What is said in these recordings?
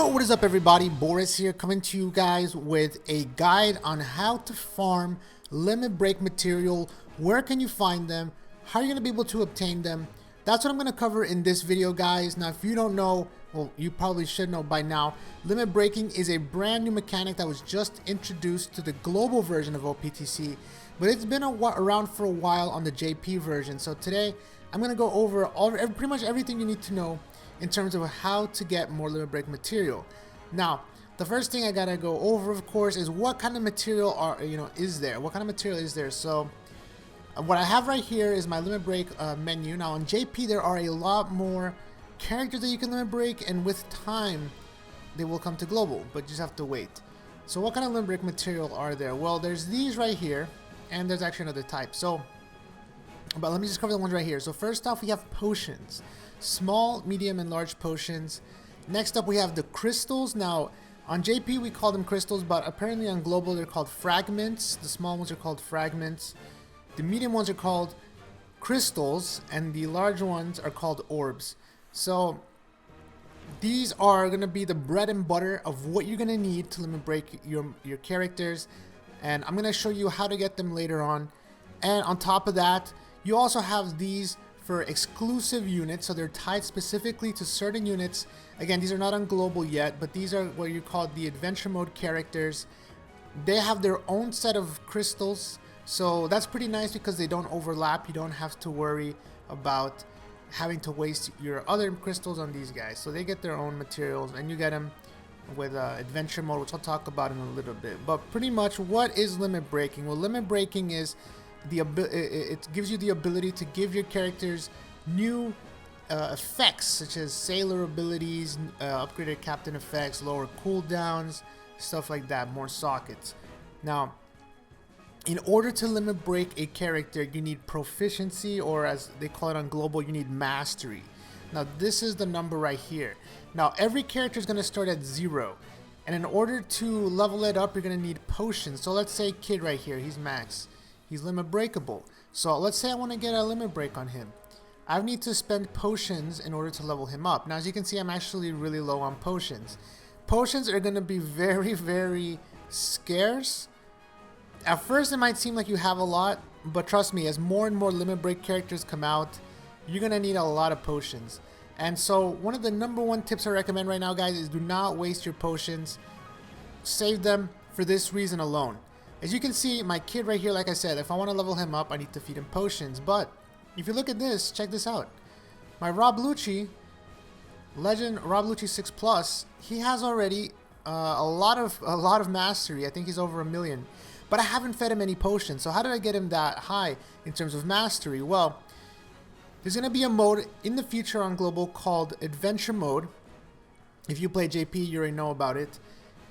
Yo, what is up everybody? Boris here, coming to you guys with a guide on how to farm limit break material. Where can you find them? How are you going to be able to obtain them? That's what I'm going to cover in this video, guys. Now, if you don't know, well, you probably should know by now, limit breaking is a brand new mechanic that was just introduced to the global version of OPTC, but it's been around for a while on the JP version. So today, I'm going to go over pretty much everything you need to know in terms of how to get more limit break material. Now, the first thing I gotta go over, of course, is what kind of material is there? What kind of material is there? So, what I have right here is my limit break menu. Now, on JP, there are a lot more characters that you can limit break, and with time, they will come to global, but you just have to wait. So, what kind of limit break material are there? Well, there's these right here, and there's actually another type. So, but let me just cover the ones right here. So, first off, we have potions. Small, medium, and large potions. Next up, we have the crystals. Now, on JP, we call them crystals, but apparently on global, they're called fragments. The small ones are called fragments. The medium ones are called crystals, and the large ones are called orbs. So, these are going to be the bread and butter of what you're going to need to limit break your characters, and I'm going to show you how to get them later on. And on top of that, you also have these for exclusive units, so they're tied specifically to certain units. Again, these are not on global yet, but these are what you call the adventure mode characters. They have their own set of crystals, so that's pretty nice because they don't overlap. You don't have to worry about having to waste your other crystals on these guys. So they get their own materials, and you get them with adventure mode, which I'll talk about in a little bit. But pretty much, what is limit breaking? Well, limit breaking is it gives you the ability to give your characters new effects, such as sailor abilities, upgraded captain effects, lower cooldowns, stuff like that, more sockets. Now, in order to limit break a character, you need proficiency, or as they call it on global, you need mastery. Now, this is the number right here. Now, every character is going to start at 0, and in order to level it up, you're going to need potions. So let's say Kid right here, he's max. He's limit breakable. So let's say I want to get a limit break on him. I need to spend potions in order to level him up. Now, as you can see, I'm actually really low on potions. Potions are going to be very, very scarce. At first, it might seem like you have a lot, but trust me, as more and more limit break characters come out, you're going to need a lot of potions. And so one of the #1 tips I recommend right now, guys, is do not waste your potions. Save them for this reason alone. As you can see, my kid right here, like I said, if I want to level him up, I need to feed him potions. But if you look at this, check this out. My Rob Lucci, Legend Rob Lucci 6+, he has already a lot of mastery. I think he's over 1 million. But I haven't fed him any potions. So how did I get him that high in terms of mastery? Well, there's going to be a mode in the future on global called Adventure Mode. If you play JP, you already know about it.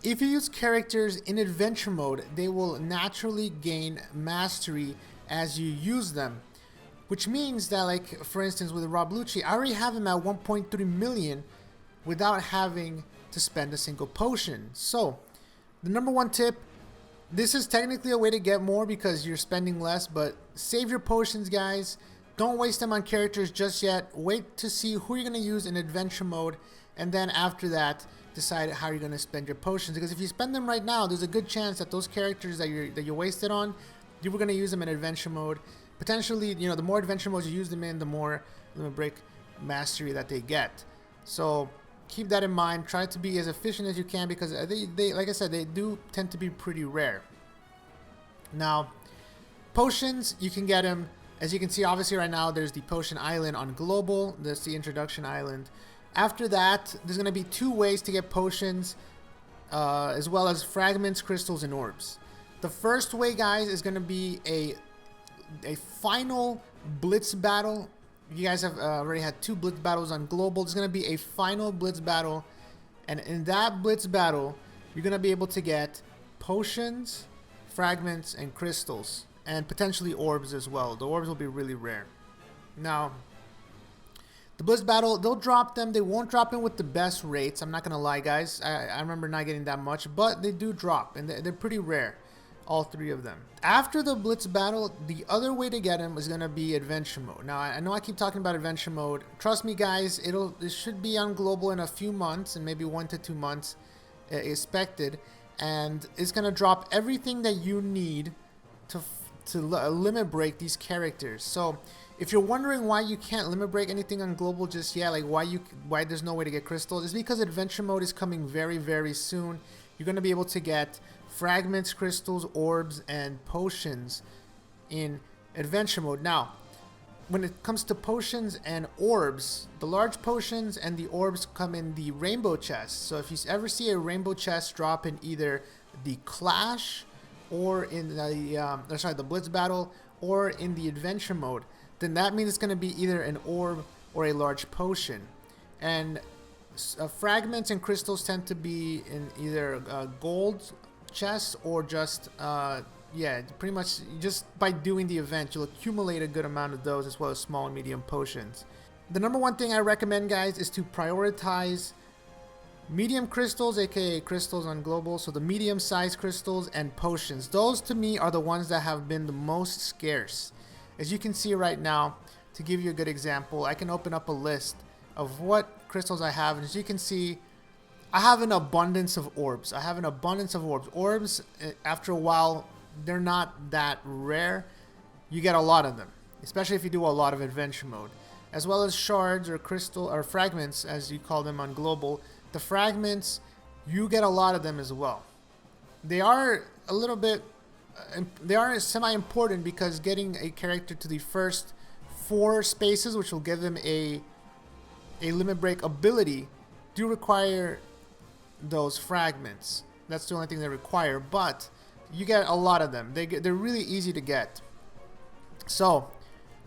If you use characters in adventure mode, they will naturally gain mastery as you use them. Which means that, like, for instance, with Rob Lucci, I already have him at 1.3 million without having to spend a single potion. So, the #1 tip, this is technically a way to get more because you're spending less, but save your potions, guys. Don't waste them on characters just yet. Wait to see who you're going to use in adventure mode, and then after that, decide how you're going to spend your potions, because if you spend them right now, there's a good chance that those characters that you wasted on, you were going to use them in adventure mode. Potentially, the more adventure modes you use them in, the more limit break mastery that they get. So keep that in mind. Try to be as efficient as you can, because they like I said, they do tend to be pretty rare. Now, potions, you can get them, as you can see, obviously right now there's the potion island on global. That's the introduction island. After that, there's going to be 2 ways to get potions, as well as fragments, crystals, and orbs. The first way, guys, is going to be a final blitz battle. You guys have already had 2 blitz battles on global. There's going to be a final blitz battle, and in that blitz battle, you're going to be able to get potions, fragments, and crystals, and potentially orbs as well. The orbs will be really rare. Now, the Blitz Battle, they'll drop them. They won't drop in with the best rates. I'm not going to lie, guys. I remember not getting that much, but they do drop, and they're pretty rare. all 3 of them. After the Blitz battle, the other way to get him is going to be adventure mode. Now, I know I keep talking about adventure mode. Trust me, guys, it should be on global in a few months, and maybe 1 to 2 months expected. And it's going to drop everything that you need to limit break these characters. So if you're wondering why you can't limit break anything on global just yet, like why there's no way to get crystals, it's because adventure mode is coming very, very soon. You're going to be able to get fragments, crystals, orbs, and potions in adventure mode. Now, when it comes to potions and orbs, the large potions and the orbs come in the rainbow chest. So if you ever see a rainbow chest drop in either the clash or in the Blitz battle or in the adventure mode, then that means it's going to be either an orb or a large potion. And fragments and crystals tend to be in either gold chests or just yeah, pretty much just by doing the event you'll accumulate a good amount of those, as well as small and medium potions. The number one thing I recommend, guys, is to prioritize medium crystals, aka crystals on global, so the medium sized crystals, and potions. Those to me are the ones that have been the most scarce. As you can see right now, to give you a good example, I can open up a list of what crystals I have, and as you can see, I have an abundance of orbs. Orbs, after a while, they're not that rare. You get a lot of them, especially if you do a lot of adventure mode, as well as shards or crystal or fragments, as you call them on global. The fragments, you get a lot of them as well. They are a little bit, they are semi-important because getting a character to the first 4 spaces, which will give them a limit break ability, do require those fragments. That's the only thing they require, but you get a lot of them. They're really easy to get. So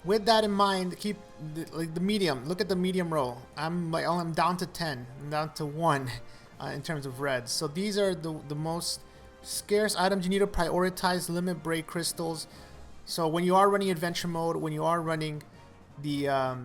with that in mind, keep the medium. Look at the medium row. I'm down to 10. I'm down to 1 in terms of reds. So these are the most scarce items. You need to prioritize limit break crystals. So when you are running adventure mode, when you are running the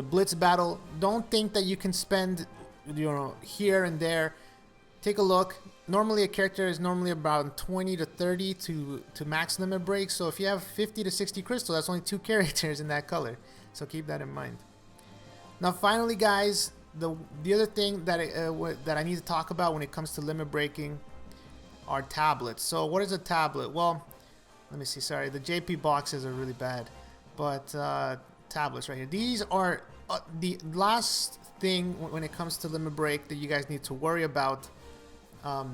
Blitz battle, don't think that you can spend, you know, here and there. Take a look. Normally a character is normally about 20 to 30 to max limit break. So if you have 50 to 60 crystals, that's only 2 characters in that color. So keep that in mind. Now finally, guys, the other thing that I need to talk about when it comes to limit breaking are tablets. So what is a tablet? Well, let me see. Sorry, the JP boxes are really bad, but tablets right here. These are the last thing when it comes to limit break that you guys need to worry about.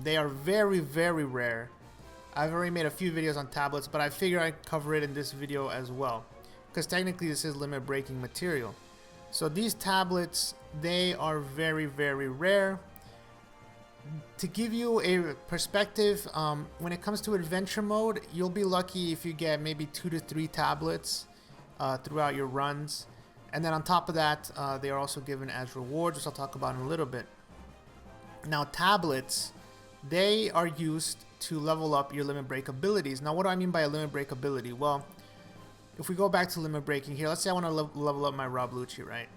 They are very, very rare. I've already made a few videos on tablets, but I figure I'd cover it in this video as well, because technically this is limit breaking material. So these tablets, they are very, very rare. To give you a perspective, when it comes to adventure mode, you'll be lucky if you get maybe 2 to 3 tablets throughout your runs. And then on top of that, they are also given as rewards, which I'll talk about in a little bit. Now tablets, they are used to level up your limit break abilities. Now what do I mean by a limit break ability? Well, if we go back to limit breaking here, let's say I want to level up my Rob Lucci, right?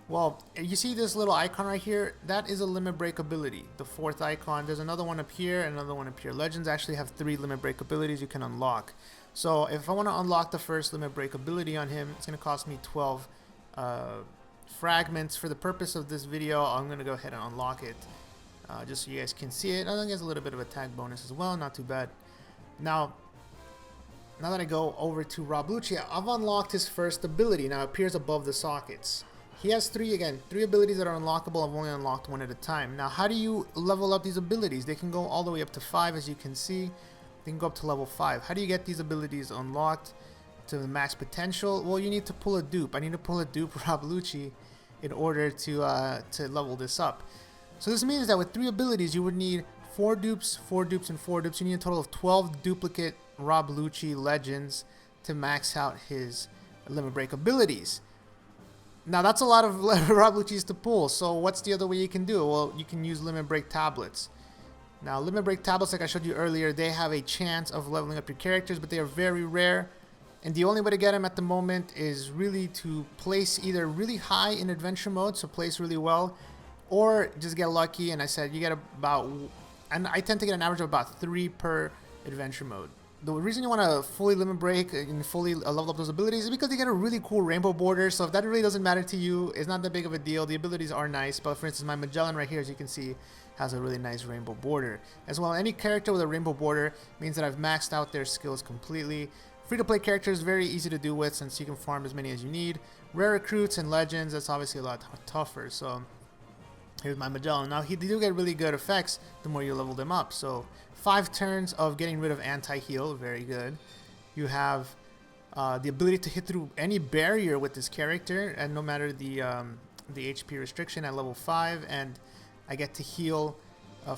Well, you see this little icon right here? That is a limit break ability, the 4th icon. There's another one up here and another one up here. Legends actually have 3 limit break abilities you can unlock. So if I want to unlock the first limit break ability on him, it's going to cost me 12 fragments. For the purpose of this video, I'm going to go ahead and unlock it. Just so you guys can see it. I think there's a little bit of a tag bonus as well, not too bad. Now that I go over to Rob Lucci, I've unlocked his first ability. Now it appears above the sockets. He has 3 abilities that are unlockable. I've only unlocked 1 at a time. Now how do you level up these abilities? They can go all the way up to 5, as you can see. They can go up to level 5. How do you get these abilities unlocked to the max potential? Well, you need to pull a dupe. I need to pull a dupe Rob Lucci in order to level this up. So this means that with 3 abilities, you would need 4 dupes, 4 dupes, and 4 dupes. You need a total of 12 duplicate Rob Lucci legends to max out his limit break abilities. Now that's a lot of Rob Lucci's to pull. So what's the other way you can do it? Well, you can use limit break tablets. Now limit break tablets, like I showed you earlier, they have a chance of leveling up your characters, but they are very rare. And the only way to get them at the moment is really to place either really high in adventure mode, so place really well, or just get lucky. And I said you get about, and I tend to get an average of about 3 per adventure mode. The reason you want to fully limit break and fully level up those abilities is because you get a really cool rainbow border. So if that really doesn't matter to you, it's not that big of a deal. The abilities are nice, but for instance, my Magellan right here, as you can see, has a really nice rainbow border. As well, any character with a rainbow border means that I've maxed out their skills completely. Free-to-play characters, very easy to do with since you can farm as many as you need. Rare recruits and legends, that's obviously a lot tougher. So here's my Magellan. Now, they do get really good effects the more you level them up. So 5 turns of getting rid of anti-heal, very good. You have the ability to hit through any barrier with this character, and no matter the HP restriction at level 5, and I get to heal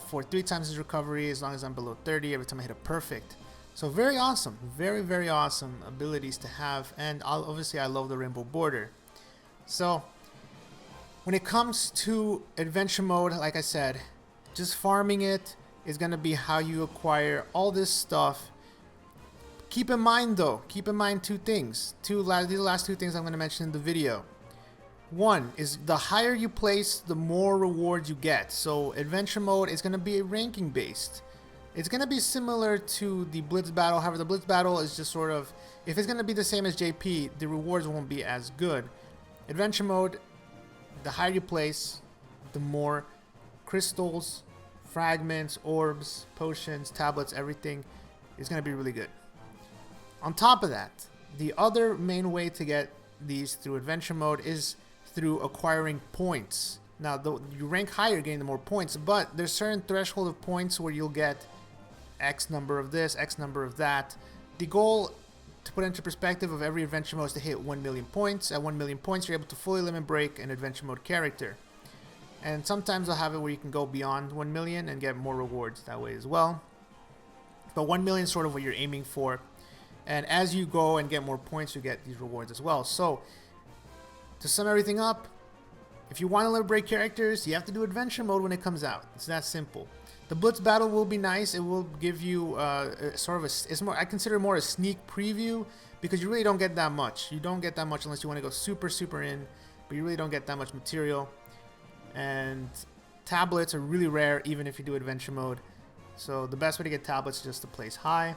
for 3 times his recovery as long as I'm below 30 every time I hit a perfect. So very awesome, very, very awesome abilities to have, and obviously I love the rainbow border. So when it comes to adventure mode, like I said, just farming it is going to be how you acquire all this stuff. Keep in mind though, keep in mind 2 things. These are the last 2 things I'm going to mention in the video. One is the higher you place, the more rewards you get. So adventure mode is going to be ranking based. It's going to be similar to the Blitz battle. However, the Blitz battle is just sort of, if it's going to be the same as JP, the rewards won't be as good. Adventure mode, the higher you place, the more crystals, fragments, orbs, potions, tablets, everything is going to be really good. On top of that, the other main way to get these through adventure mode is through acquiring points. Now, you rank higher, getting the more points, but there's certain threshold of points where you'll get X number of this, X number of that. The goal, to put into perspective, of every adventure mode is to hit 1 million points. At 1 million points, you're able to fully limit break an adventure mode character. And sometimes I'll have it where you can go beyond 1 million and get more rewards that way as well. But 1 million is sort of what you're aiming for. And as you go and get more points, you get these rewards as well. So, to sum everything up, if you want to limit break characters, you have to do adventure mode when it comes out. It's that simple. The Blitz battle will be nice. It will give you sort of it's more, I consider it more a sneak preview, because you really don't get that much. You don't get that much unless you want to go super in, but you really don't get that much material. And tablets are really rare even if you do adventure mode. So the best way to get tablets is just to place high.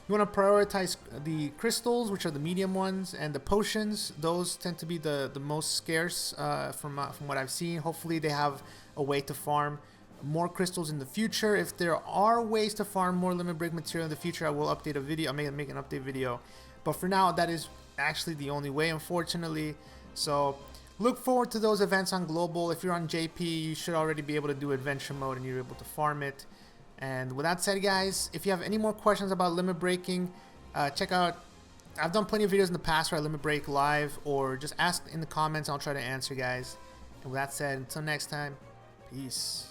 You want to prioritize the crystals, which are the medium ones, and the potions. Those tend to be the most scarce from what I've seen. Hopefully they have a way to farm more crystals in the future. If there are ways to farm more limit break material in the future, I will update a video. I'll make an update video. But for now, that is actually the only way, unfortunately. So look forward to those events on Global. If you're on JP, you should already be able to do adventure mode and you're able to farm it. And with that said, guys, if you have any more questions about limit breaking, check out, I've done plenty of videos in the past where I limit break live, or just ask in the comments. I'll try to answer, guys. And with that said, until next time, peace.